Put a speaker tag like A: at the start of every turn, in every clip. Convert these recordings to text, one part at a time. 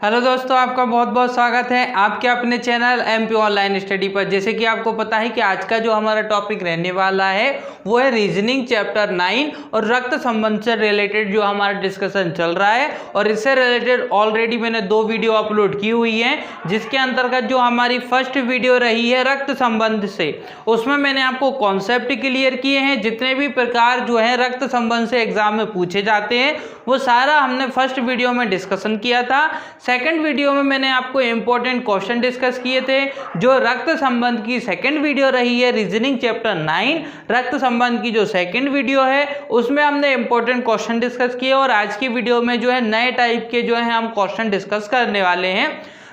A: Hello दोस्तों, आपका बहुत बहुत स्वागत है आपके अपने चैनल एमपी ऑनलाइन स्टडी पर। जैसे कि आपको पता है कि आज का जो हमारा टॉपिक रहने वाला है वो है रीजनिंग चैप्टर 9 और रक्त संबंध से रिलेटेड जो हमारा डिस्कशन चल रहा है। और इससे रिलेटेड ऑलरेडी मैंने 2 वीडियो अपलोड की हुई हैं, जिसके अंतर्गत जो हमारी फर्स्ट वीडियो रही है रक्त संबंध से, उसमें मैंने आपको कॉन्सेप्ट क्लियर किए हैं। जितने भी प्रकार जो है रक्त संबंध से एग्जाम में पूछे जाते हैं वो सारा हमने फर्स्ट वीडियो में डिस्कशन किया था। सेकंड वीडियो में मैंने आपको इंपॉर्टेंट क्वेश्चन डिस्कस किए थे। जो रक्त संबंध की सेकंड वीडियो रही है रीजनिंग चैप्टर 9 रक्त संबंध की जो सेकंड वीडियो है उसमें हमने इंपॉर्टेंट क्वेश्चन डिस्कस किए। और आज की वीडियो में जो है नए टाइप के जो है हम क्वेश्चन डिस्कस करने वाले हैं।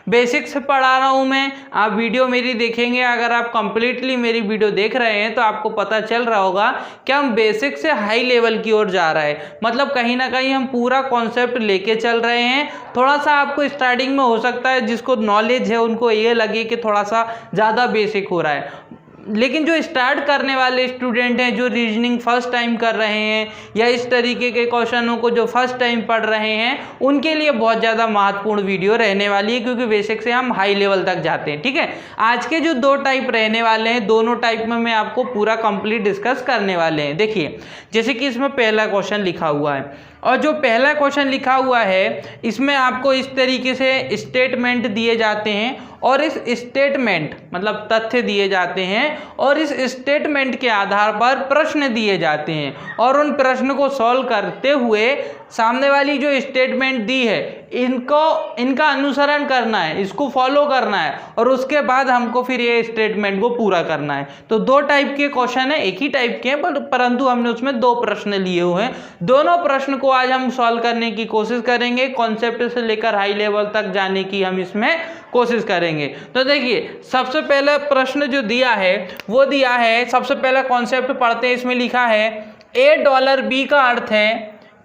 A: बेसिक से पढ़ा रहा हूँ मैं, आप वीडियो मेरी देखेंगे। अगर आप कंप्लीटली मेरी वीडियो देख रहे हैं तो आपको पता चल रहा होगा कि हम बेसिक से हाई लेवल की ओर जा रहे हैं। मतलब कहीं ना कहीं हम पूरा कॉन्सेप्ट लेके चल रहे हैं। थोड़ा सा आपको स्टार्टिंग में हो सकता है जिसको नॉलेज है उनको ये लगे कि थोड़ा सा ज़्यादा बेसिक हो रहा है, लेकिन जो स्टार्ट करने वाले स्टूडेंट हैं, जो रीजनिंग फर्स्ट टाइम कर रहे हैं या इस तरीके के क्वेश्चनों को जो फर्स्ट टाइम पढ़ रहे हैं, उनके लिए बहुत ज़्यादा महत्वपूर्ण वीडियो रहने वाली है, क्योंकि बेसिक से हम हाई लेवल तक जाते हैं। ठीक है, आज के जो 2 टाइप रहने वाले हैं, दोनों टाइप में मैं आपको पूरा कंप्लीट डिस्कस करने वाले हैं। देखिए, जैसे कि इसमें पहला क्वेश्चन लिखा हुआ है, और जो पहला क्वेश्चन लिखा हुआ है इसमें आपको इस तरीके से स्टेटमेंट दिए जाते हैं, और इस स्टेटमेंट मतलब तथ्य दिए जाते हैं, और इस स्टेटमेंट के आधार पर प्रश्न दिए जाते हैं। और उन प्रश्न को सॉल्व करते हुए सामने वाली जो स्टेटमेंट दी है इनका अनुसरण करना है, इसको फॉलो करना है, और उसके बाद हमको फिर ये स्टेटमेंट को पूरा करना है। तो 2 टाइप के क्वेश्चन है, एक ही टाइप के हैं परंतु हमने उसमें 2 प्रश्न लिए हुए हैं। दोनों प्रश्न को आज हम सॉल्व करने की कोशिश करेंगे। कॉन्सेप्ट से लेकर हाई लेवल तक जाने की हम इसमें कोशिश करेंगे। तो देखिए, सबसे पहले प्रश्न जो दिया है वो दिया है, सबसे पहला कॉन्सेप्ट पढ़ते हैं। इसमें लिखा है $A का अर्थ है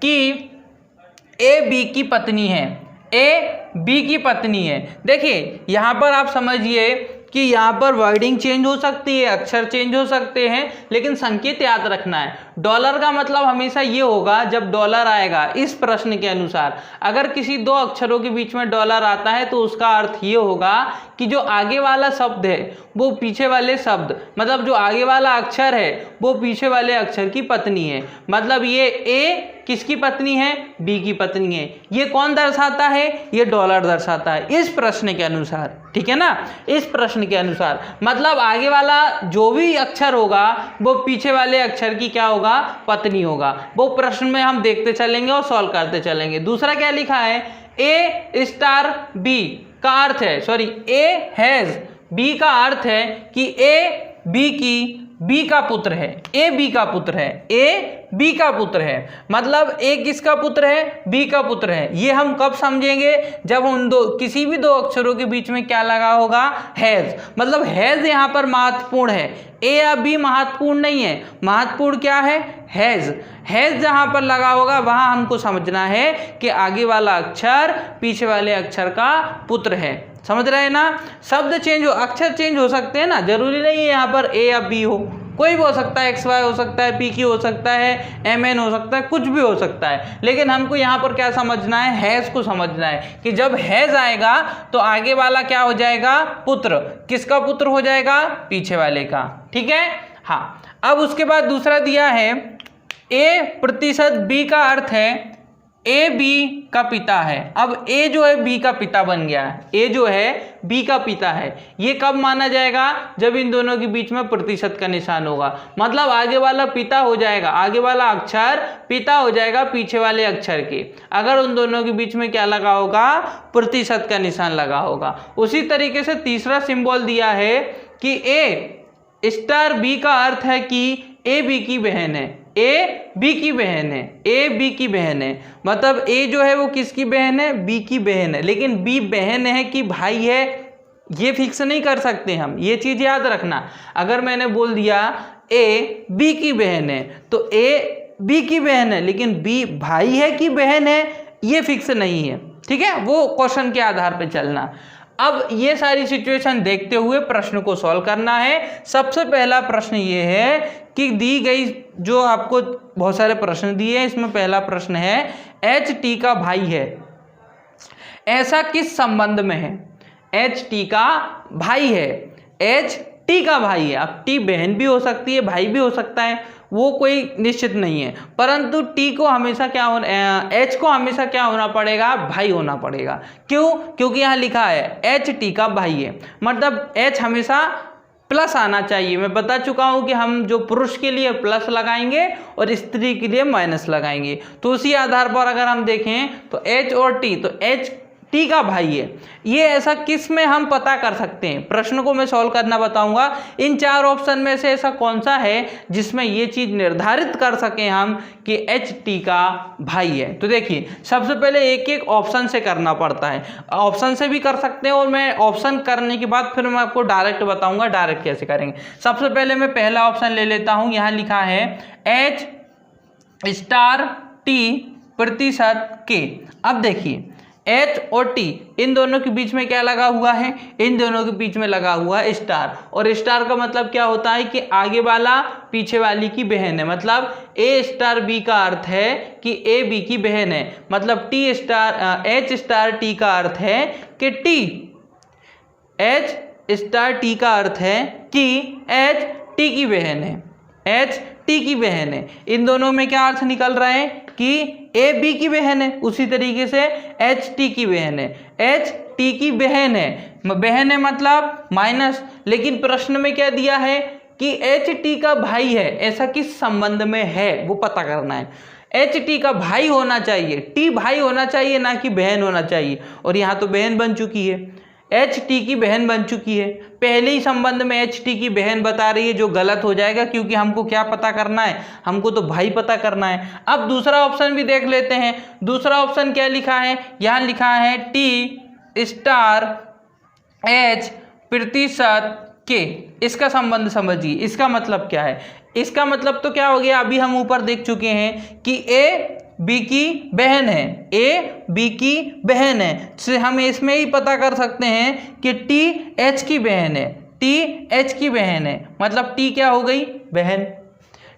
A: कि ए बी की पत्नी है, ए बी की पत्नी है। देखिए यहाँ पर आप समझिए कि यहाँ पर वर्डिंग चेंज हो सकती है, अक्षर चेंज हो सकते हैं, लेकिन संकेत याद रखना है। डॉलर का मतलब हमेशा ये होगा जब डॉलर आएगा इस प्रश्न के अनुसार, अगर किसी 2 अक्षरों के बीच में डॉलर आता है तो उसका अर्थ ये होगा कि जो आगे वाला शब्द है वो पीछे वाले शब्द, मतलब जो आगे वाला अक्षर है वो पीछे वाले अक्षर की पत्नी है। मतलब ये ए किसकी पत्नी है? बी की पत्नी है। ये कौन दर्शाता है? ये डॉलर दर्शाता है इस प्रश्न के अनुसार। ठीक है ना, इस प्रश्न के अनुसार मतलब आगे वाला जो भी अक्षर होगा वो पीछे वाले अक्षर की क्या होगा? पत्नी होगा। वो प्रश्न में हम देखते चलेंगे और सॉल्व करते चलेंगे। दूसरा क्या लिखा है? ए स्टार बी का अर्थ है, सॉरी ए हैज बी का अर्थ है कि ए बी का पुत्र है, ए बी का पुत्र है, ए बी का पुत्र है। मतलब ए किसका पुत्र है? बी का पुत्र है। ये हम कब समझेंगे? जब उन किसी भी 2 अक्षरों के बीच में क्या लगा होगा? हैज। मतलब हैज यहाँ पर महत्वपूर्ण है, ए या बी महत्वपूर्ण नहीं है। महत्वपूर्ण क्या है? हैज। हैज जहाँ पर लगा होगा वहाँ हमको समझना है कि आगे वाला अक्षर पीछे वाले अक्षर का पुत्र है। समझ रहे हैं ना? शब्द चेंज हो, अक्षर चेंज हो सकते हैं ना, जरूरी नहीं है यहाँ पर ए या बी हो, कोई भी हो सकता है, XY हो सकता है, PQ हो सकता है, MN हो सकता है, कुछ भी हो सकता है। लेकिन हमको यहाँ पर क्या समझना है? हैज को समझना है कि जब हैज आएगा तो आगे वाला क्या हो जाएगा? पुत्र। किसका पुत्र हो जाएगा? पीछे वाले का। ठीक है, हाँ। अब उसके बाद दूसरा दिया है A% B का अर्थ है ए बी का पिता है। अब ए जो है बी का पिता बन गया है, ए जो है बी का पिता है। ये कब माना जाएगा? जब इन दोनों के बीच में प्रतिशत का निशान होगा। मतलब आगे वाला पिता हो जाएगा, आगे वाला अक्षर पिता हो जाएगा पीछे वाले अक्षर के, अगर उन दोनों के बीच में क्या लगा होगा? प्रतिशत का निशान लगा होगा। उसी तरीके से तीसरा सिंबल दिया है कि ए स्टार बी का अर्थ है कि ए बी की बहन है, ए बी की बहन है, ए बी की बहन है। मतलब ए जो है वो किसकी बहन है? बी की बहन है। लेकिन बी बहन है कि भाई है ये फिक्स नहीं कर सकते हम, ये चीज याद रखना। अगर मैंने बोल दिया ए बी की बहन है तो ए बी की बहन है, लेकिन बी भाई है कि बहन है ये फिक्स नहीं है। ठीक है, वो क्वेश्चन के आधार पर चलना। अब ये सारी सिचुएशन देखते हुए प्रश्न को सॉल्व करना है। सबसे पहला प्रश्न ये है कि दी गई जो आपको बहुत सारे प्रश्न दिए हैं, इसमें पहला प्रश्न है HT का भाई है, ऐसा किस संबंध में है? एच टी का भाई है, एच टी का भाई है। अब टी बहन भी हो सकती है, भाई भी हो सकता है, वो कोई निश्चित नहीं है, परंतु टी को हमेशा क्या होना, एच को हमेशा क्या होना पड़ेगा? भाई होना पड़ेगा। क्यों? क्योंकि यहाँ लिखा है एच टी का भाई है, मतलब एच हमेशा प्लस आना चाहिए। मैं बता चुका हूं कि हम जो पुरुष के लिए प्लस लगाएंगे और स्त्री के लिए माइनस लगाएंगे। तो उसी आधार पर अगर हम देखें तो एच और टी, तो एच टी का भाई है। ये ऐसा किस में हम पता कर सकते हैं? प्रश्न को मैं सॉल्व करना बताऊंगा। इन 4 ऑप्शन में से ऐसा कौन सा है जिसमें ये चीज निर्धारित कर सकें हम कि एच टी का भाई है? तो देखिए, सबसे पहले एक एक ऑप्शन से करना पड़ता है। ऑप्शन से भी कर सकते हैं और मैं ऑप्शन करने के बाद फिर मैं आपको डायरेक्ट बताऊंगा डायरेक्ट कैसे करेंगे। सबसे पहले मैं पहला ऑप्शन ले लेता हूं। यहाँ लिखा है एच स्टार टी प्रतिशत के। अब देखिए, H और T इन दोनों के बीच में क्या लगा हुआ है? इन दोनों के बीच में लगा हुआ है स्टार। और स्टार का मतलब क्या होता है कि आगे वाला पीछे वाली की बहन है। मतलब A स्टार B का अर्थ है कि A B की बहन है। मतलब H स्टार T का अर्थ है कि H स्टार T का अर्थ है कि H T की बहन है, H T की बहन है। इन दोनों में क्या अर्थ निकल रहा है कि ए बी की बहन है। उसी तरीके से एच टी की बहन है, एच टी की बहन है मतलब माइनस। लेकिन प्रश्न में क्या दिया है कि एच टी का भाई है। ऐसा किस संबंध में है वो पता करना है। एच टी का भाई होना चाहिए, टी भाई होना चाहिए, ना कि बहन होना चाहिए। और यहाँ तो बहन बन चुकी है, एच टी की बहन बन चुकी है। पहले ही संबंध में एच टी की बहन बता रही है, जो गलत हो जाएगा, क्योंकि हमको क्या पता करना है? हमको तो भाई पता करना है। अब दूसरा ऑप्शन भी देख लेते हैं। दूसरा ऑप्शन क्या लिखा है? यहाँ लिखा है टी स्टार एच प्रतिशत के। इसका संबंध समझिए, इसका मतलब क्या है? इसका मतलब तो क्या हो गया, अभी हम ऊपर देख चुके हैं कि ए बी की बहन है, ए बी की बहन है। तो हम इसमें ही पता कर सकते हैं कि टी एच की बहन है, टी एच की बहन है। मतलब टी क्या हो गई? बहन।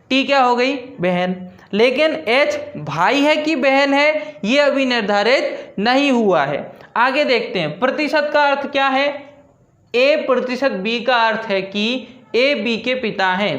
A: टी क्या हो गई? बहन। लेकिन एच भाई है कि बहन है, ये अभी निर्धारित नहीं हुआ है। आगे देखते हैं। प्रतिशत का अर्थ क्या है? ए प्रतिशत बी का अर्थ है कि ए बी के पिता हैं,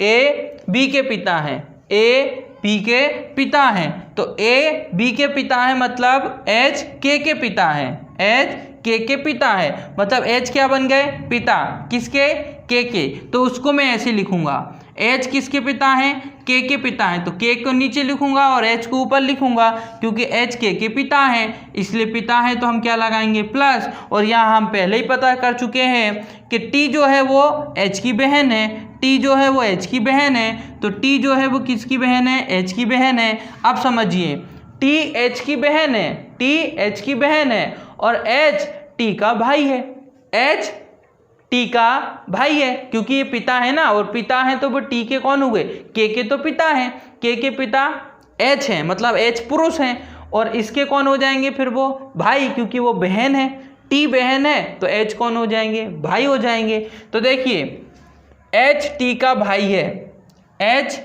A: ए बी के पिता हैं, ए बी के पिता हैं। तो ए बी के पिता है मतलब एच के पिता हैं, एच के पिता है। मतलब एच क्या बन गए? पिता। किसके? के। तो उसको मैं ऐसे लिखूंगा, एच किसके पिता हैं? के पिता हैं। तो के को नीचे लिखूंगा और एच को ऊपर लिखूंगा, क्योंकि एच के पिता हैं, इसलिए पिता है तो हम क्या लगाएंगे? प्लस। और यहाँ हम पहले ही पता कर चुके हैं कि टी जो है वो एच की बहन है, टी जो है वो एच की बहन है। तो टी जो है वो किसकी बहन है? एच की बहन है। अब समझिए, टी एच की बहन है, टी एच की बहन है और एच टी का भाई है, एच टी का भाई है, क्योंकि ये पिता है ना, और पिता है तो वो टी के कौन हुए? के तो पिता हैं, के पिता एच हैं, मतलब एच पुरुष हैं, और इसके कौन हो जाएंगे फिर? वो भाई, क्योंकि वो बहन है, टी बहन है तो एच कौन हो जाएंगे? भाई हो जाएंगे। तो देखिए, एच टी का भाई है, एच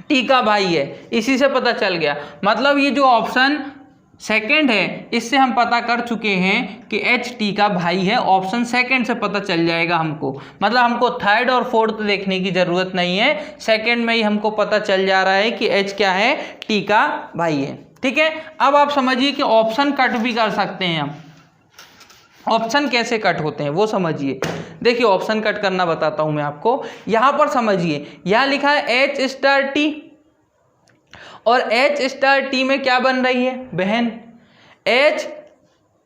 A: टी का भाई है, इसी से पता चल गया। मतलब ये जो ऑप्शन सेकंड है, इससे हम पता कर चुके हैं कि एच टी का भाई है। ऑप्शन सेकंड से पता चल जाएगा हमको। मतलब हमको थर्ड और फोर्थ देखने की जरूरत नहीं है, सेकंड में ही हमको पता चल जा रहा है कि एच क्या है? टी का भाई है। ठीक है। अब आप समझिए कि ऑप्शन कट भी कर सकते हैं हम। ऑप्शन कैसे कट होते हैं वो समझिए। देखिए, ऑप्शन कट करना बताता हूं मैं आपको। यहां पर समझिए, यहां लिखा है एच स्टार टी, और एच स्टार टी में क्या बन रही है? बहन। एच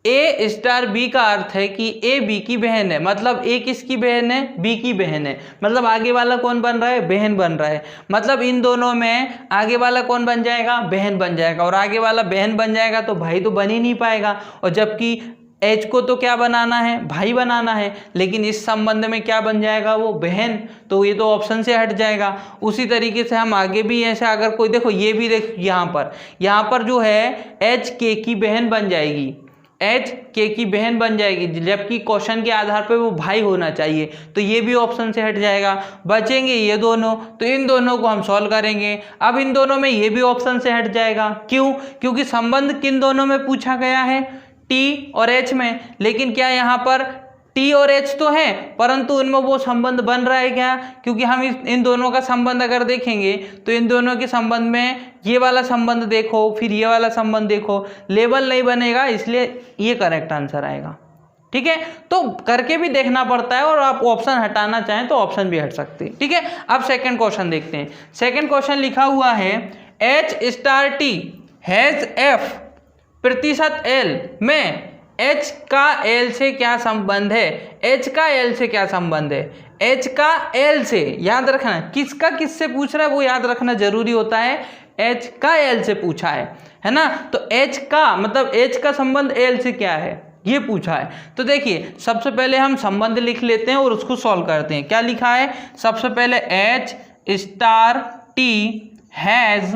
A: ए स्टार बी का अर्थ है कि ए बी की बहन है। मतलब ए किसकी बहन है? बी की बहन है। मतलब आगे वाला कौन बन रहा है? बहन बन रहा है। मतलब इन दोनों में आगे वाला कौन बन जाएगा? बहन बन जाएगा। और आगे वाला बहन बन जाएगा तो भाई तो बन ही नहीं पाएगा, और जबकि एच को तो क्या बनाना है? भाई बनाना है। लेकिन इस संबंध में क्या बन जाएगा? वो बहन। तो ये तो ऑप्शन से हट जाएगा। उसी तरीके से हम आगे भी ऐसे अगर कोई, देखो ये भी देख, यहाँ पर जो है एच के की बहन बन जाएगी, एच के की बहन बन जाएगी, जबकि क्वेश्चन के आधार पर वो भाई होना चाहिए। तो ये भी ऑप्शन से हट जाएगा। बचेंगे ये दोनों, तो इन दोनों को हम सॉल्व करेंगे। अब इन दोनों में ये भी ऑप्शन से हट जाएगा। क्यों? क्योंकि संबंध किन दोनों में पूछा गया है? T और H में, लेकिन क्या यहाँ पर T और H तो है परंतु इनमें वो संबंध बन रहा है क्या? क्योंकि हम इन दोनों का संबंध अगर देखेंगे तो इन दोनों के संबंध में ये वाला संबंध देखो, फिर ये वाला संबंध देखो, लेवल नहीं बनेगा, इसलिए ये करेक्ट आंसर आएगा। ठीक है, तो करके भी देखना पड़ता है और आप ऑप्शन हटाना चाहें तो ऑप्शन भी हट सकते हैं। ठीक है, अब सेकंड क्वेश्चन देखते हैं। सेकंड क्वेश्चन लिखा हुआ है H star T has F प्रतिशत L में H का L से क्या संबंध है? H का L से क्या संबंध है? H का L से, याद रखना किसका किससे पूछ रहा है वो याद रखना जरूरी होता है। H का L से पूछा है ना, तो H का मतलब H का संबंध L से क्या है ये पूछा है। तो देखिए सबसे पहले हम संबंध लिख लेते हैं और उसको सॉल्व करते हैं। क्या लिखा है? सबसे पहले H star T has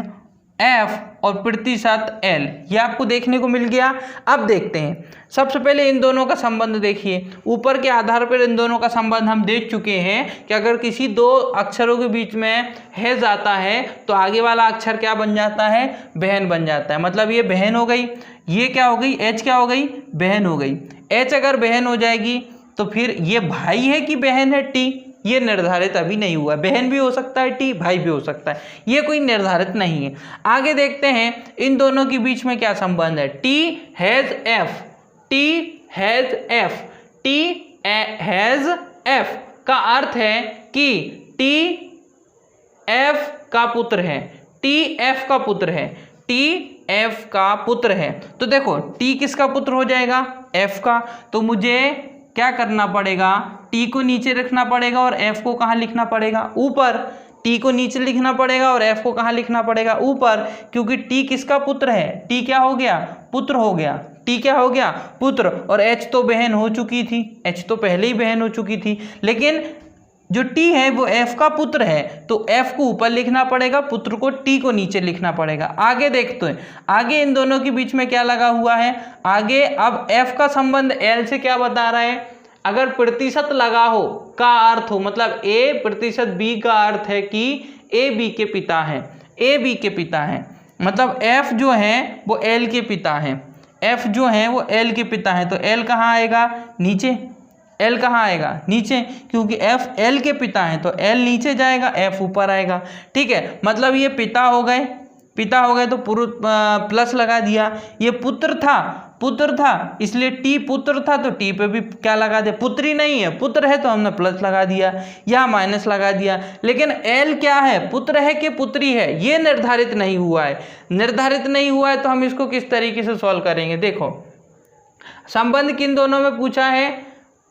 A: F और प्रतिशत L, ये आपको देखने को मिल गया। अब देखते हैं, सबसे पहले इन दोनों का संबंध देखिए। ऊपर के आधार पर इन दोनों का संबंध हम देख चुके हैं कि अगर किसी दो अक्षरों के बीच में हैज आता है तो आगे वाला अक्षर क्या बन जाता है? बहन बन जाता है। मतलब ये बहन हो गई, ये क्या हो गई? H क्या हो गई? बहन हो गई। H अगर बहन हो जाएगी तो फिर ये भाई है कि बहन है T, ये निर्धारित अभी नहीं हुआ। बहन भी हो सकता है T, भाई भी हो सकता है, ये कोई निर्धारित नहीं है। आगे देखते हैं इन दोनों के बीच में क्या संबंध है। T has F, T has F, T has F का अर्थ है कि T F का पुत्र है, T F का पुत्र है, T F का पुत्र है। तो देखो T किसका पुत्र हो जाएगा? F का। तो मुझे क्या करना पड़ेगा? T को नीचे रखना पड़ेगा और F को कहाँ लिखना पड़ेगा? ऊपर। T को नीचे लिखना पड़ेगा और F को कहाँ लिखना पड़ेगा? ऊपर, क्योंकि T किसका पुत्र है? T क्या हो गया? पुत्र हो गया। T क्या हो गया? पुत्र। और H तो बहन हो चुकी थी, H तो पहले ही बहन हो चुकी थी, लेकिन जो T है वो F का पुत्र है, तो F को ऊपर लिखना पड़ेगा, पुत्र को T को नीचे लिखना पड़ेगा। आगे देखते हैं, आगे इन दोनों के बीच में क्या लगा हुआ है? आगे अब F का संबंध L से क्या बता रहा है? अगर प्रतिशत लगा हो का अर्थ हो, मतलब A प्रतिशत B का अर्थ है कि A B के पिता है, A B के पिता है, मतलब F जो है वो L के पिता है, F जो है वो L के पिता है। तो L कहाँ आएगा? नीचे। L कहाँ आएगा? नीचे, क्योंकि F L के पिता है तो L नीचे जाएगा, F ऊपर आएगा। ठीक है, मतलब ये पिता हो गए, पिता हो गए तो प्लस लगा दिया। ये पुत्र था इसलिए T पुत्र था तो T पे भी क्या लगा दिया? पुत्री नहीं है, पुत्र है तो हमने प्लस लगा दिया या माइनस लगा दिया। लेकिन L क्या है? पुत्र है कि पुत्री है, ये निर्धारित नहीं हुआ है। निर्धारित नहीं हुआ है तो हम इसको किस तरीके से सॉल्व करेंगे? देखो संबंध किन दोनों में पूछा है?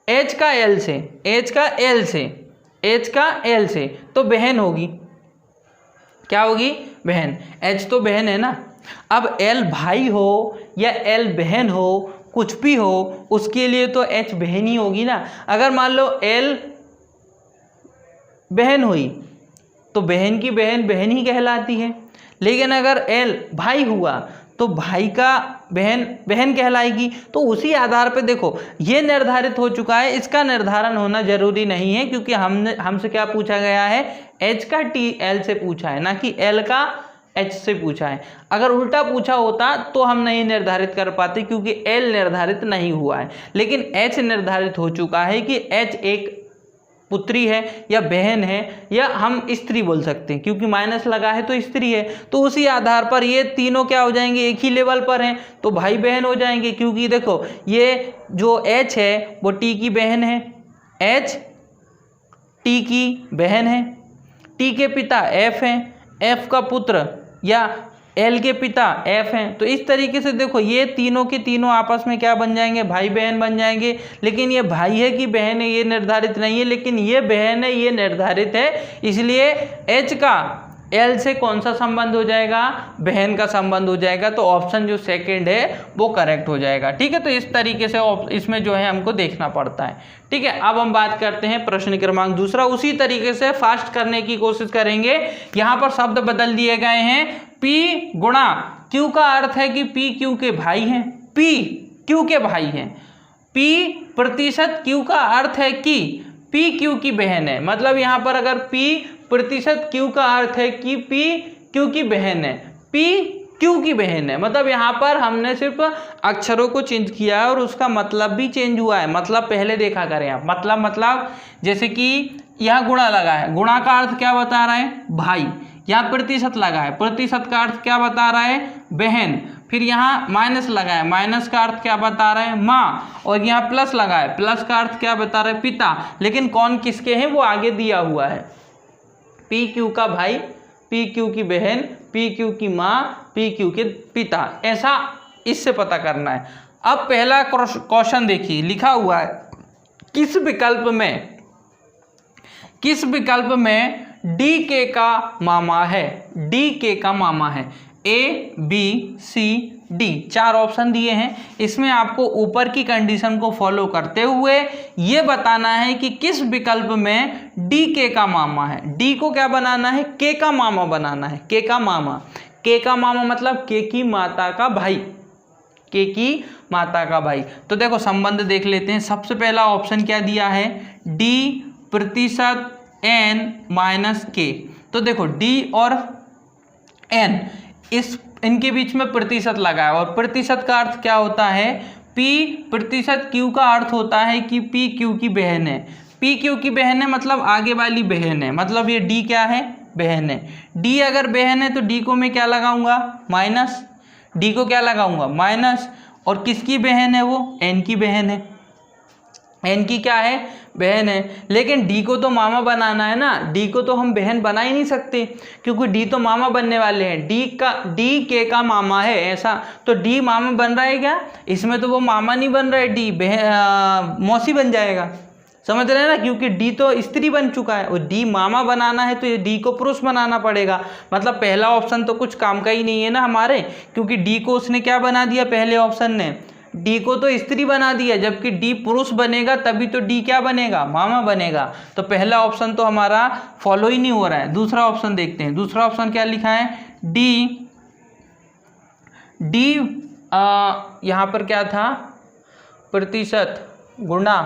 A: H का L से, H का L से, H का L से, तो बहन होगी। क्या होगी? बहन। H तो बहन है ना। अब L भाई हो या L बहन हो, कुछ भी हो, उसके लिए तो H बहन ही होगी ना। अगर मान लो L बहन हुई तो बहन की बहन बहन ही कहलाती है, लेकिन अगर L भाई हुआ तो भाई का बहन बहन कहलाएगी। तो उसी आधार पे देखो ये निर्धारित हो चुका है, इसका निर्धारण होना जरूरी नहीं है, क्योंकि हमसे क्या पूछा गया है? H का T L से पूछा है, ना कि L का H से पूछा है। अगर उल्टा पूछा होता तो हम नहीं निर्धारित कर पाते, क्योंकि L निर्धारित नहीं हुआ है, लेकिन H निर्धारित हो चुका है कि H एक पुत्री है या बहन है, या हम स्त्री बोल सकते हैं, क्योंकि माइनस लगा है तो स्त्री है। तो उसी आधार पर ये तीनों क्या हो जाएंगे? एक ही लेवल पर हैं, तो भाई बहन हो जाएंगे। क्योंकि देखो ये जो H है वो T की बहन है, H T की बहन है, T के पिता F हैं, F का पुत्र या L के पिता F हैं। तो इस तरीके से देखो ये तीनों के तीनों आपस में क्या बन जाएंगे? भाई बहन बन जाएंगे। लेकिन ये भाई है कि बहन है ये निर्धारित नहीं है, लेकिन ये बहन है ये निर्धारित है। इसलिए H का L से कौन सा संबंध हो जाएगा? बहन का संबंध हो जाएगा। तो ऑप्शन जो सेकंड है वो करेक्ट हो जाएगा। ठीक है, तो इस तरीके से इसमें जो है हमको देखना पड़ता है। ठीक है, अब हम बात करते हैं प्रश्न क्रमांक दूसरा। उसी तरीके से फास्ट करने की कोशिश करेंगे। यहाँ पर शब्द बदल दिए गए हैं। P गुणा Q का अर्थ है कि P Q के भाई हैं, P Q के भाई हैं। P प्रतिशत Q का अर्थ है कि P Q की बहन है। मतलब यहाँ पर अगर P प्रतिशत Q का अर्थ है कि P Q की बहन है, P क्यू की बहन है। मतलब यहाँ पर हमने सिर्फ अक्षरों को चेंज किया है और उसका मतलब भी चेंज हुआ है। मतलब पहले देखा करें आप, मतलब जैसे कि यहाँ गुणा लगा है, गुणा का अर्थ क्या बता रहा है, भाई। यहाँ प्रतिशत लगा है, प्रतिशत का अर्थ क्या बता रहा है, बहन। फिर यहाँ माइनस लगा है, माइनस का अर्थ क्या बता रहा है, माँ। और यहाँ प्लस लगा है, प्लस का अर्थ क्या बता रहा है, पिता। लेकिन कौन किसके हैं वो आगे दिया हुआ है, पी क्यू का भाई, पी क्यू की बहन, पी क्यू की माँ, पी क्यू के पिता, ऐसा इससे पता करना है। अब पहला क्वेश्चन देखिए, लिखा हुआ है किस विकल्प में डी के का मामा है, डी के का मामा है। A B C D 4 option दिए हैं। इसमें आपको ऊपर की कंडीशन को फॉलो करते हुए ये बताना है कि किस विकल्प में डी के का मामा है। डी को क्या बनाना है, के का मामा बनाना है, के का मामा। के का मामा मतलब के की माता का भाई, के की माता का भाई। तो देखो संबंध देख लेते हैं। सबसे पहला ऑप्शन क्या दिया है, डी प्रतिशत एन माइनस के। तो देखो डी और एन, इनके बीच में प्रतिशत लगा है और प्रतिशत का अर्थ क्या होता है, पी प्रतिशत क्यू का अर्थ होता है कि पी क्यू की बहन है। पी क्यू की बहन है मतलब आगे वाली बहन है, मतलब ये डी क्या है, बहन है। डी अगर बहन है तो डी को मैं क्या लगाऊंगा, माइनस। डी को क्या लगाऊंगा, माइनस। और किसकी बहन है वो, एन की बहन है, एन की क्या है, बहन है। लेकिन डी को तो मामा बनाना है ना, डी को तो हम बहन बना ही नहीं सकते क्योंकि डी तो मामा बनने वाले हैं। डी के का मामा है ऐसा, तो डी मामा बन रहा है क्या, इसमें तो वो मामा नहीं बन रहा है, डी मौसी बन जाएगा, समझ रहे हैं ना, क्योंकि डी तो स्त्री बन चुका है और डी मामा बनाना है तो ये डी को पुरुष बनाना पड़ेगा। मतलब पहला ऑप्शन तो कुछ काम का ही नहीं है ना हमारे, क्योंकि डी को उसने क्या बना दिया, पहले ऑप्शन ने डी को तो स्त्री बना दिया, जबकि डी पुरुष बनेगा तभी तो डी क्या बनेगा, मामा बनेगा। तो पहला ऑप्शन तो हमारा फॉलो ही नहीं हो रहा है। दूसरा ऑप्शन देखते हैं, दूसरा ऑप्शन क्या लिखा है, डी यहाँ पर क्या था, प्रतिशत गुणा,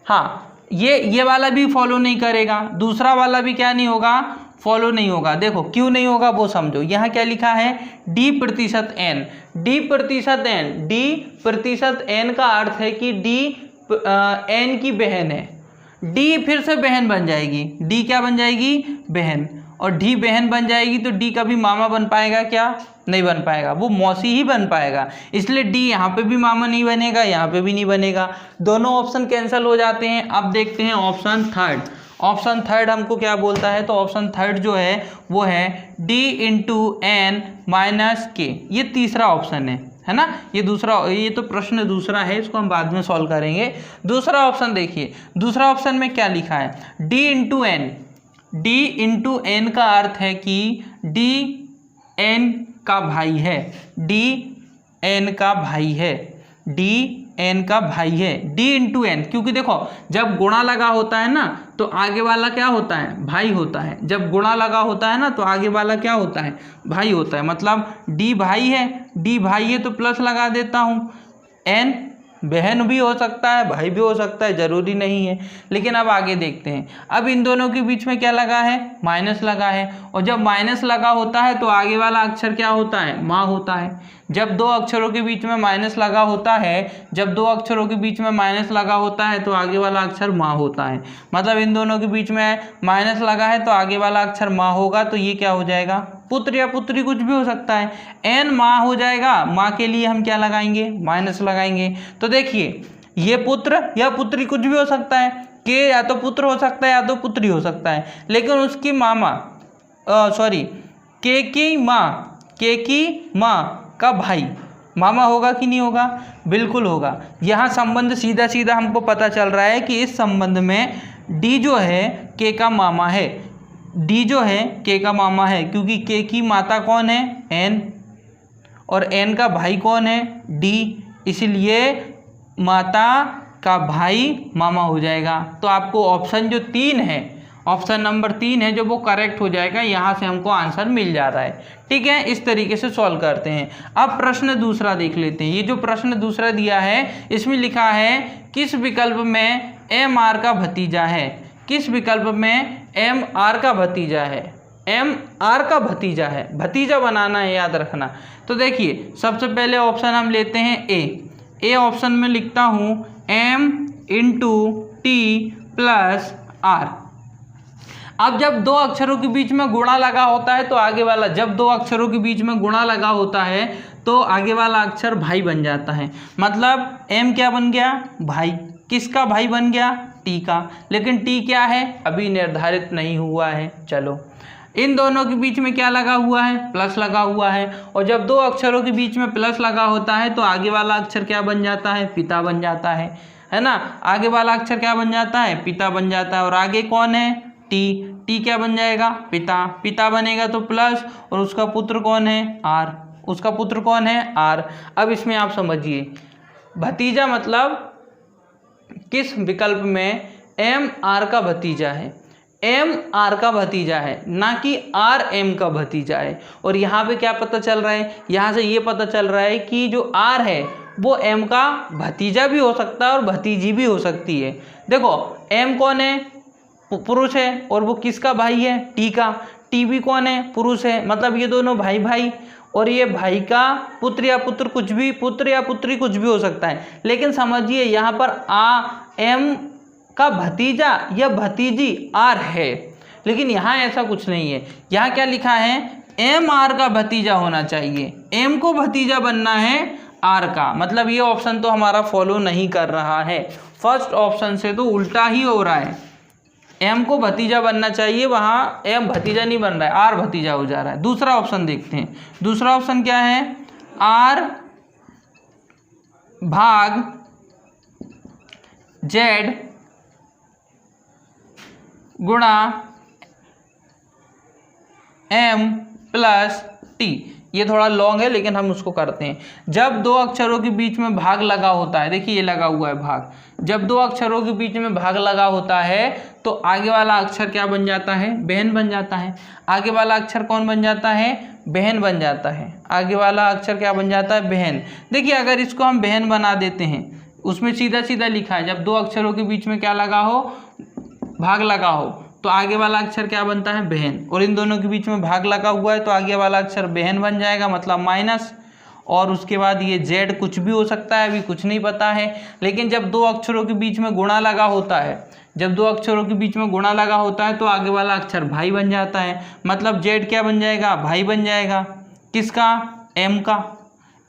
A: हाँ ये वाला भी फॉलो नहीं करेगा, दूसरा वाला भी क्या नहीं होगा, फॉलो नहीं होगा। देखो क्यों नहीं होगा वो समझो। यहाँ क्या लिखा है, डी प्रतिशत एन, डी प्रतिशत एन, डी प्रतिशत एन का अर्थ है कि डी एन की बहन है। डी फिर से बहन बन जाएगी, डी क्या बन जाएगी, बहन। और डी बहन बन जाएगी तो डी कभी मामा बन पाएगा क्या, नहीं बन पाएगा, वो मौसी ही बन पाएगा। इसलिए डी यहाँ पे भी मामा नहीं बनेगा, यहाँ पे भी नहीं बनेगा, दोनों ऑप्शन कैंसिल हो जाते हैं। अब देखते हैं ऑप्शन थर्ड। ऑप्शन थर्ड हमको क्या बोलता है, तो ऑप्शन थर्ड जो है वो है डी इंटू एन माइनस के। ये तीसरा ऑप्शन है ना, ये दूसरा, ये तो प्रश्न दूसरा है, इसको हम बाद में सॉल्व करेंगे। दूसरा ऑप्शन देखिए, दूसरा ऑप्शन में क्या लिखा है, D into N. D into N का अर्थ है कि डी एन का भाई है, डी एन का भाई है, डी एन का भाई है, डी इंटू एन। क्योंकि देखो जब गुणा लगा होता है ना तो आगे वाला क्या होता है, भाई होता है। जब गुणा लगा होता है ना तो आगे वाला क्या होता है, भाई होता है। मतलब डी भाई है, डी भाई है तो प्लस लगा देता हूँ। एन बहन भी हो सकता है, भाई भी हो सकता है, ज़रूरी नहीं है। लेकिन अब आगे देखते हैं। अब इन दोनों के बीच में क्या लगा है, माइनस लगा है। और जब माइनस लगा होता है तो आगे वाला अक्षर क्या होता है, माँ होता है। जब दो अक्षरों के बीच में माइनस लगा होता है, जब दो अक्षरों के बीच में माइनस लगा होता है तो आगे वाला अक्षर माँ होता है। मतलब इन दोनों के बीच में माइनस लगा है तो आगे वाला अक्षर माँ होगा, तो ये क्या हो जाएगा, पुत्र या पुत्री, कुछ भी हो सकता है। एन माँ हो जाएगा, माँ के लिए हम क्या लगाएंगे, माइनस लगाएंगे। तो देखिए ये पुत्र या पुत्री कुछ भी हो सकता है, के या तो पुत्र हो सकता है या तो पुत्री हो सकता है। लेकिन उसकी मामा के की माँ का भाई मामा होगा कि नहीं होगा, बिल्कुल होगा। यहाँ संबंध सीधा सीधा हमको पता चल रहा है कि इस संबंध में डी जो है के का मामा है, डी जो है के का मामा है, क्योंकि के की माता कौन है, एन, और एन का भाई कौन है, डी, इसलिए माता का भाई मामा हो जाएगा। तो आपको ऑप्शन जो 3 है, ऑप्शन नंबर 3 है जो वो करेक्ट हो जाएगा। यहाँ से हमको आंसर मिल जा रहा है। ठीक है, इस तरीके से सॉल्व करते हैं। अब प्रश्न दूसरा देख लेते हैं। ये जो प्रश्न दूसरा दिया है इसमें लिखा है किस विकल्प में एम आर का भतीजा है, किस विकल्प में एम आर का भतीजा है। एम आर का भतीजा है, भतीजा बनाना है, याद रखना। तो देखिए सबसे पहले ऑप्शन हम लेते हैं ए ऑप्शन में लिखता हूँ M into T plus R. अब जब दो अक्षरों के बीच में गुणा लगा होता है तो आगे वाला, जब दो अक्षरों के बीच में गुणा लगा होता है तो आगे वाला अक्षर भाई बन जाता है। मतलब एम क्या बन गया, भाई। किसका भाई बन गया, टी का। लेकिन टी क्या है, अभी निर्धारित नहीं हुआ है। चलो, इन दोनों के बीच में क्या लगा हुआ है, प्लस लगा हुआ है। और जब दो अक्षरों के बीच में प्लस लगा होता है तो आगे वाला अक्षर क्या बन जाता है, पिता बन जाता है ना। आगे वाला अक्षर क्या बन जाता है, पिता बन जाता है। और आगे कौन है, टी क्या बन जाएगा, पिता बनेगा तो प्लस, और उसका पुत्र कौन है, आर। उसका पुत्र कौन है, आर। अब इसमें आप समझिए, भतीजा मतलब किस विकल्प में, एम आर का भतीजा है, एम आर का भतीजा है, ना कि आर एम का भतीजा है। और यहाँ पे क्या पता चल रहा है, यहाँ से ये पता चल रहा है कि जो आर है वो एम का भतीजा भी हो सकता है और भतीजी भी हो सकती है। देखो एम कौन है, पुरुष है, और वो किसका भाई है, टी का। टी भी कौन है, पुरुष है। मतलब ये दोनों भाई भाई, और ये भाई का पुत्र या पुत्र कुछ भी, पुत्र या पुत्री कुछ भी हो सकता है। लेकिन समझिए यहाँ पर एम का भतीजा या भतीजी आर है, लेकिन यहाँ ऐसा कुछ नहीं है। यहाँ क्या लिखा है, एम आर का भतीजा होना चाहिए, एम को भतीजा बनना है आर का। मतलब ये ऑप्शन तो हमारा फॉलो नहीं कर रहा है, फर्स्ट ऑप्शन से तो उल्टा ही हो रहा है। एम को भतीजा बनना चाहिए, वहाँ एम भतीजा नहीं बन रहा है, आर भतीजा हो जा रहा है। दूसरा ऑप्शन देखते हैं, दूसरा ऑप्शन क्या है, आर भाग जेड गुणा एम प्लस टी। ये थोड़ा लॉन्ग है लेकिन हम उसको करते हैं। जब दो अक्षरों के बीच में भाग लगा होता है, देखिए ये लगा हुआ है भाग, जब दो अक्षरों के बीच में भाग लगा होता है तो आगे वाला अक्षर क्या बन जाता है, बहन बन जाता है। आगे वाला अक्षर कौन बन जाता है, बहन बन जाता है। आगे वाला अक्षर क्या बन जाता है, बहन। देखिए अगर इसको हम बहन बना देते हैं, उसमें सीधा सीधा लिखा है जब दो अक्षरों के बीच में क्या लगा हो, भाग लगा हो, तो आगे वाला अक्षर क्या बनता है, बहन। और इन दोनों के बीच में भाग लगा हुआ है तो आगे वाला अक्षर बहन बन जाएगा, मतलब माइनस। और उसके बाद ये जेड कुछ भी हो सकता है, अभी कुछ नहीं पता है। लेकिन जब दो अक्षरों के बीच में गुणा लगा होता है, जब दो अक्षरों के बीच में गुणा लगा होता है तो आगे वाला अक्षर भाई बन जाता है। मतलब जेड क्या बन जाएगा, भाई बन जाएगा। किसका, एम का।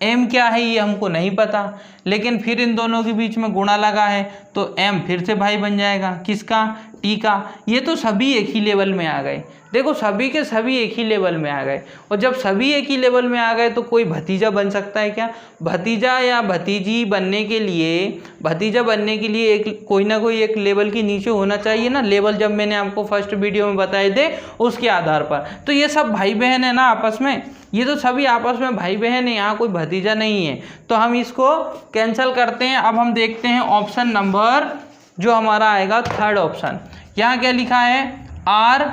A: एम क्या है ये हमको नहीं पता, लेकिन फिर इन दोनों के बीच में गुणा लगा है तो एम फिर से भाई बन जाएगा। किसका, टी का। ये तो सभी एक ही लेवल में आ गए। देखो सभी के सभी एक ही लेवल में आ गए, और जब सभी एक ही लेवल में आ गए तो कोई भतीजा बन सकता है क्या। भतीजा या भतीजी बनने के लिए, भतीजा बनने के लिए एक कोई ना कोई एक लेवल के नीचे होना चाहिए ना। लेवल जब मैंने आपको फर्स्ट वीडियो में बताए थे उसके आधार पर। तो ये सब भाई बहन है ना आपस में, ये तो सभी आपस में भाई बहन है, यहाँ कोई भतीजा नहीं है। तो हम इसको कैंसिल करते हैं। अब हम देखते हैं ऑप्शन नंबर जो हमारा आएगा थर्ड ऑप्शन। यहाँ क्या लिखा है, आर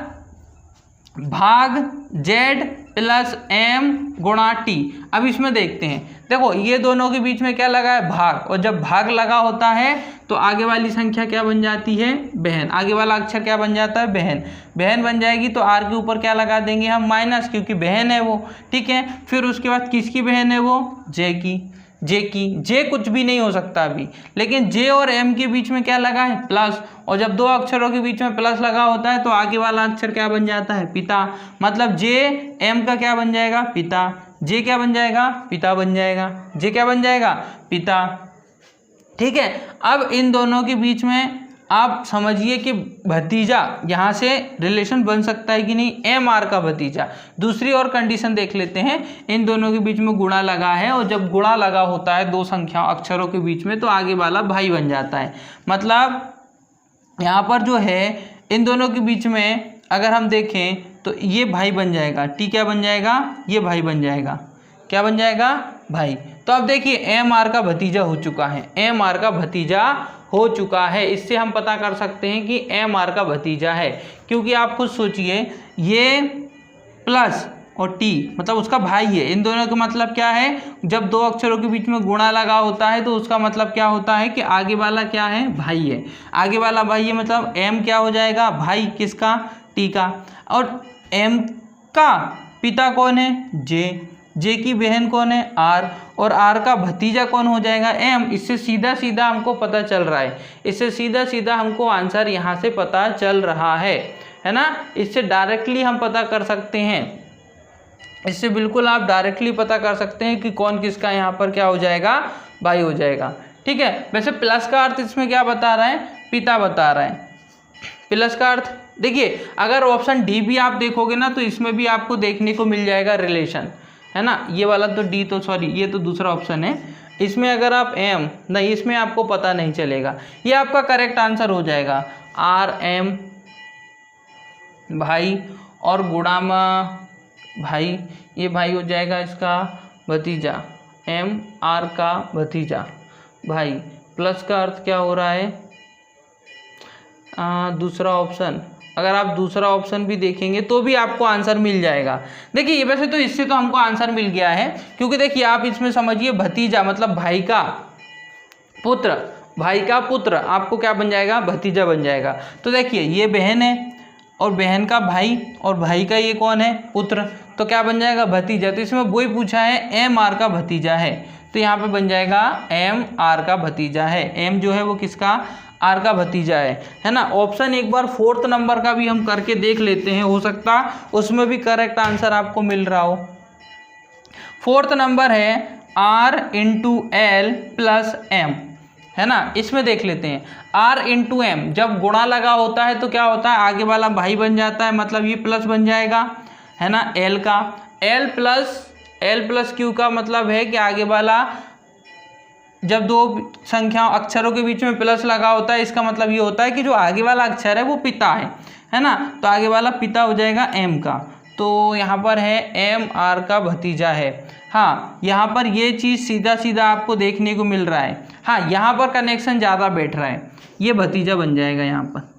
A: भाग जेड प्लस एम गुणा टी। अब इसमें देखते हैं, देखो ये दोनों के बीच में क्या लगा है, भाग। और जब भाग लगा होता है तो आगे वाली संख्या क्या बन जाती है, बहन। आगे वाला अक्षर क्या बन जाता है, बहन। बहन बन जाएगी तो आर के ऊपर क्या लगा देंगे हम, माइनस, क्योंकि बहन है वो। ठीक है, फिर उसके बाद किसकी बहन है वो, जे की। जे कुछ भी नहीं हो सकता अभी, लेकिन जे और एम के बीच में क्या लगा है, प्लस। और जब दो अक्षरों के बीच में प्लस लगा होता है तो आगे वाला अक्षर क्या बन जाता है, पिता। मतलब जे एम का क्या बन जाएगा, पिता। जे क्या बन जाएगा, पिता बन जाएगा। जे क्या बन जाएगा, पिता। ठीक है, अब इन दोनों के बीच में आप समझिए कि भतीजा यहाँ से रिलेशन बन सकता है कि नहीं, एम आर का भतीजा। दूसरी और कंडीशन देख लेते हैं, इन दोनों के बीच में गुणा लगा है, और जब गुणा लगा होता है दो संख्या अक्षरों के बीच में तो आगे वाला भाई बन जाता है। मतलब यहाँ पर जो है इन दोनों के बीच में अगर हम देखें तो ये भाई बन जाएगा, टी क्या बन जाएगा, ये भाई बन जाएगा। क्या बन जाएगा, भाई। तो अब देखिए एम आर का भतीजा हो चुका है, एम आर का भतीजा हो चुका है। इससे हम पता कर सकते हैं कि एम आर का भतीजा है, क्योंकि आप खुद सोचिए ये प्लस और टी मतलब उसका भाई है। इन दोनों का मतलब क्या है, जब दो अक्षरों के बीच में गुणा लगा होता है तो उसका मतलब क्या होता है कि आगे वाला क्या है, भाई है। आगे वाला भाई है, मतलब एम क्या हो जाएगा, भाई। किसका, टी का। और एम का पिता कौन है, जे की बहन कौन है, आर, और आर का भतीजा कौन हो जाएगा, एम। इससे सीधा सीधा हमको पता चल रहा है, इससे सीधा सीधा हमको आंसर यहाँ से पता चल रहा है ना। इससे डायरेक्टली हम पता कर सकते हैं, इससे बिल्कुल आप डायरेक्टली पता कर सकते हैं कि कौन किसका यहाँ पर क्या हो जाएगा, भाई हो जाएगा। ठीक है, वैसे प्लस का अर्थ इसमें क्या बता रहा है, पिता बता रहा है। प्लस का अर्थ देखिए, अगर ऑप्शन डी भी आप देखोगे ना तो इसमें भी आपको देखने को मिल जाएगा रिलेशन, है ना। ये वाला तो डी तो सॉरी ये तो दूसरा ऑप्शन है, इसमें अगर आप एम नहीं, इसमें आपको पता नहीं चलेगा। ये आपका करेक्ट आंसर हो जाएगा, आर एम भाई और गुणामा भाई, ये भाई हो जाएगा इसका भतीजा, एम आर का भतीजा भाई। प्लस का अर्थ क्या हो रहा है, दूसरा ऑप्शन, अगर आप दूसरा ऑप्शन भी देखेंगे तो भी आपको आंसर मिल जाएगा। देखिए ये वैसे तो इससे तो हमको आंसर मिल गया है, क्योंकि देखिए आप इसमें समझिए भतीजा मतलब भाई का पुत्र, भाई का पुत्र आपको क्या बन जाएगा, भतीजा बन जाएगा। तो देखिए ये बहन है और बहन का भाई और भाई का ये कौन है, पुत्र, तो क्या बन जाएगा, भतीजा। तो इसमें वही पूछा है एम आर का भतीजा है, तो यहाँ पे बन जाएगा एम आर का भतीजा है। एम जो है वो किसका, आर का भतीजा है ना। ऑप्शन एक बार 4th नंबर का भी हम करके देख लेते हैं, हो सकता उसमें भी करेक्ट आंसर आपको मिल रहा हो। 4th नंबर है R into L plus M, है ना। इसमें देख लेते हैं, आर इंटू एम जब गुणा लगा होता है तो क्या होता है, आगे वाला भाई बन जाता है, मतलब ये प्लस बन जाएगा, है ना, एल का। एल प्लस क्यू का मतलब है कि आगे वाला जब दो संख्याओं अक्षरों के बीच में प्लस लगा होता है, इसका मतलब ये होता है कि जो आगे वाला अक्षर है वो पिता है ना। तो आगे वाला पिता हो जाएगा एम का, तो यहाँ पर है एम आर का भतीजा है। हाँ, यहाँ पर ये चीज़ सीधा सीधा आपको देखने को मिल रहा है। हाँ, यहाँ पर कनेक्शन ज़्यादा बैठ रहा है, ये भतीजा बन जाएगा यहाँ पर।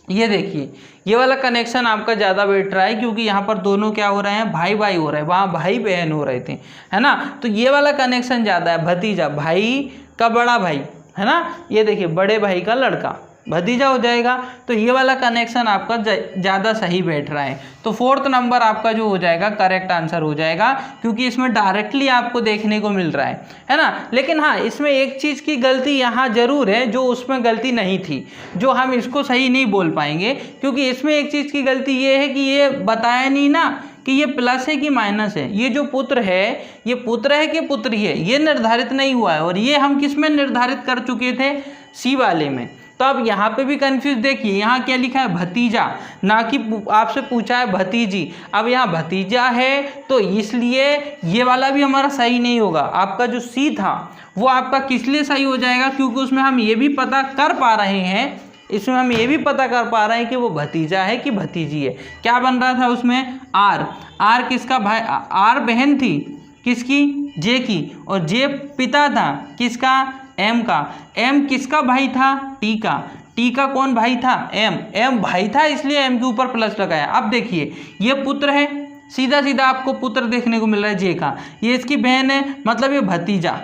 A: ये देखिए ये वाला कनेक्शन आपका ज़्यादा बैठ रहा है, क्योंकि यहाँ पर दोनों क्या हो रहे हैं, भाई भाई हो रहे हैं, वहाँ भाई बहन हो रहे थे, है ना। तो ये वाला कनेक्शन ज़्यादा है, भतीजा भाई का बड़ा भाई, है ना। ये देखिए बड़े भाई का लड़का भतीजा हो जाएगा। तो ये वाला कनेक्शन आपका ज़्यादा सही बैठ रहा है। तो 4th नंबर आपका जो हो जाएगा करेक्ट आंसर हो जाएगा, क्योंकि इसमें डायरेक्टली आपको देखने को मिल रहा है ना। लेकिन हाँ, इसमें एक चीज़ की गलती यहाँ ज़रूर है, जो उसमें गलती नहीं थी, जो हम इसको सही नहीं बोल पाएंगे, क्योंकि इसमें एक चीज़ की गलती ये है कि ये बताया नहीं ना कि ये प्लस है कि माइनस है। ये जो पुत्र है ये पुत्र है कि पुत्री है, ये निर्धारित नहीं हुआ है, और ये हम किस में निर्धारित कर चुके थे, सी वाले में। तो अब यहाँ पे भी कंफ्यूज देखिए, यहाँ क्या लिखा है, भतीजा, ना कि आपसे पूछा है भतीजी। अब यहाँ भतीजा है तो इसलिए ये वाला भी हमारा सही नहीं होगा। आपका जो सी था वो आपका किस लिए सही हो जाएगा, क्योंकि उसमें हम ये भी पता कर पा रहे हैं, इसमें हम ये भी पता कर पा रहे हैं कि वो भतीजा है कि भतीजी है। क्या बन रहा था उसमें, आर किसका भाई, आर बहन थी किसकी, जे की, और जे पिता था किसका, एम का। एम किसका भाई था, टी का। टी का कौन भाई था, एम भाई था, इसलिए एम के ऊपर प्लस लगाया। अब देखिए ये पुत्र है, सीधा सीधा आपको पुत्र देखने को मिल रहा है जे का। ये इसकी बहन है, मतलब ये भतीजा।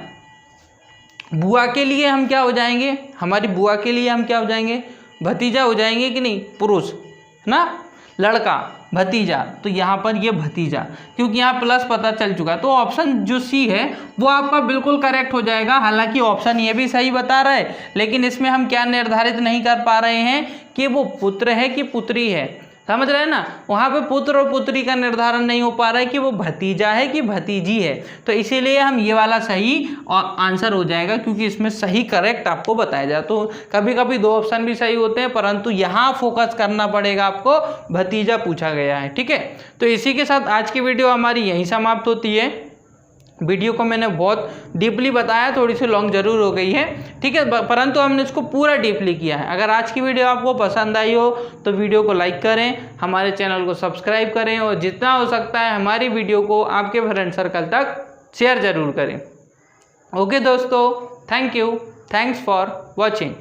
A: बुआ के लिए हम क्या हो जाएंगे, हमारी बुआ के लिए हम क्या हो जाएंगे, भतीजा हो जाएंगे कि नहीं, पुरुष ना, लड़का भतीजा। तो यहाँ पर ये भतीजा, क्योंकि यहाँ प्लस पता चल चुका। तो ऑप्शन जो सी है वो आपका बिल्कुल करेक्ट हो जाएगा। हालांकि ऑप्शन ये भी सही बता रहा है, लेकिन इसमें हम क्या निर्धारित नहीं कर पा रहे हैं कि वो पुत्र है कि पुत्री है, समझ रहे हैं ना। वहाँ पे पुत्र और पुत्री का निर्धारण नहीं हो पा रहा है कि वो भतीजा है कि भतीजी है। तो इसीलिए हम ये वाला सही आंसर हो जाएगा, क्योंकि इसमें सही करेक्ट आपको बताया जाए। तो कभी कभी दो ऑप्शन भी सही होते हैं, परंतु यहाँ फोकस करना पड़ेगा आपको, भतीजा पूछा गया है। ठीक है, तो इसी के साथ आज की वीडियो हमारी यहीं समाप्त होती है। वीडियो को मैंने बहुत डीपली बताया, थोड़ी सी लॉन्ग जरूर हो गई है, ठीक है, परंतु हमने इसको पूरा डीपली किया है। अगर आज की वीडियो आपको पसंद आई हो तो वीडियो को लाइक करें, हमारे चैनल को सब्सक्राइब करें, और जितना हो सकता है हमारी वीडियो को आपके फ्रेंड सर्कल तक शेयर ज़रूर करें। ओके दोस्तों, thank you, thanks for watching.